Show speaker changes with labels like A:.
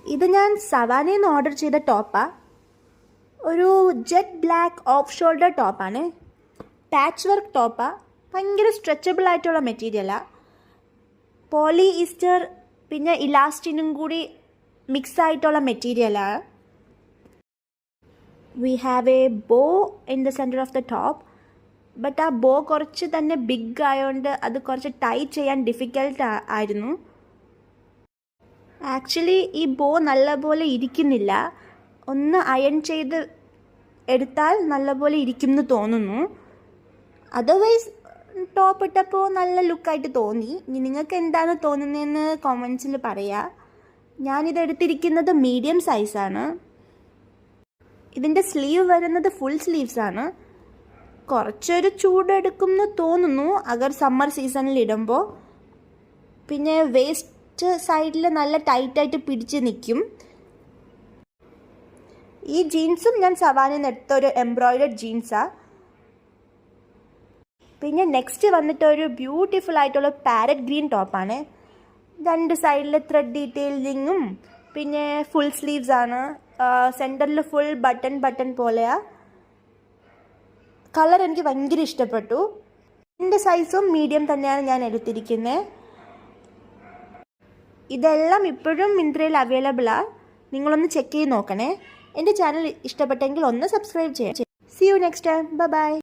A: ഇത് ഞാൻ സവാനയിൽ നിന്ന് ഓർഡർ ചെയ്ത ടോപ്പാണ്. ഒരു ജെറ്റ് ബ്ലാക്ക് ഓഫ് ഷോൾഡർ ടോപ്പാണ്. പാച്ച് വർക്ക് ടോപ്പാണ്. ഭയങ്കര സ്ട്രെച്ചബിൾ ആയിട്ടുള്ള മെറ്റീരിയലാണ്. പോളി ഈസ്റ്റർ പിന്നെ ഇലാസ്റ്റിനും കൂടി മിക്സ് ആയിട്ടുള്ള മെറ്റീരിയലാണ്. വി ഹാവ് എ ബോ in the centre of the top. But ആ ബോ കുറച്ച് തന്നെ ബിഗ് ആയതുകൊണ്ട് അത് കുറച്ച് ടൈറ്റ് ചെയ്യാൻ ഡിഫിക്കൽട്ട് ആയിരുന്നു. ആക്ച്വലി ഈ ബോ നല്ലപോലെ ഇരിക്കുന്നില്ല. ഒന്ന് അയൺ ചെയ്ത് എടുത്താൽ നല്ലപോലെ ഇരിക്കുമെന്ന് തോന്നുന്നു. അതർവൈസ് ടോപ്പ് ഇട്ടപ്പോൾ നല്ല ലുക്കായിട്ട് തോന്നി. ഇനി നിങ്ങൾക്ക് എന്താണ് തോന്നുന്നതെന്ന് കോമൻസിൽ പറയുക. ഞാനിത് എടുത്തിരിക്കുന്നത് മീഡിയം സൈസാണ്. ഇതിൻ്റെ സ്ലീവ് വരുന്നത് ഫുൾ സ്ലീവ്സാണ്. കുറച്ചൊരു ചൂടെടുക്കുമെന്ന് തോന്നുന്നു അഗർ സമ്മർ സീസണിൽ ഇടുമ്പോൾ. പിന്നെ വേസ്റ്റ് സൈഡിൽ നല്ല ടൈറ്റായിട്ട് പിടിച്ച് നിൽക്കും. ഈ ജീൻസും ഞാൻ സവാനിൽ നിന്ന് എടുത്ത ഒരു എംബ്രോയിഡഡ് ജീൻസാണ്. പിന്നെ നെക്സ്റ്റ് വന്നിട്ട് ഒരു ബ്യൂട്ടിഫുൾ ആയിട്ടുള്ള പാരറ്റ് ഗ്രീൻ ടോപ്പാണ്. 2 സൈഡിൽ ത്രെഡ് ഡീറ്റെയിലിങ്ങും പിന്നെ ഫുൾ സ്ലീവ്സ് ആണ്. സെൻറ്ററിൽ ഫുൾ ബട്ടൺ പോലെയാണ്. കളർ എനിക്ക് ഭയങ്കര ഇഷ്ടപ്പെട്ടു. എൻ്റെ സൈസും മീഡിയം തന്നെയാണ് ഞാൻ എടുത്തിരിക്കുന്നത്. ഇതെല്ലാം ഇപ്പോഴും മിന്ത്രയിൽ അവൈലബിളാണ്. നിങ്ങളൊന്ന് ചെക്ക് ചെയ്ത് നോക്കണേ. എൻ്റെ ചാനൽ ഇഷ്ടപ്പെട്ടെങ്കിൽ ഒന്ന് സബ്സ്ക്രൈബ് ചെയ്യാം. See you next time. Bye bye.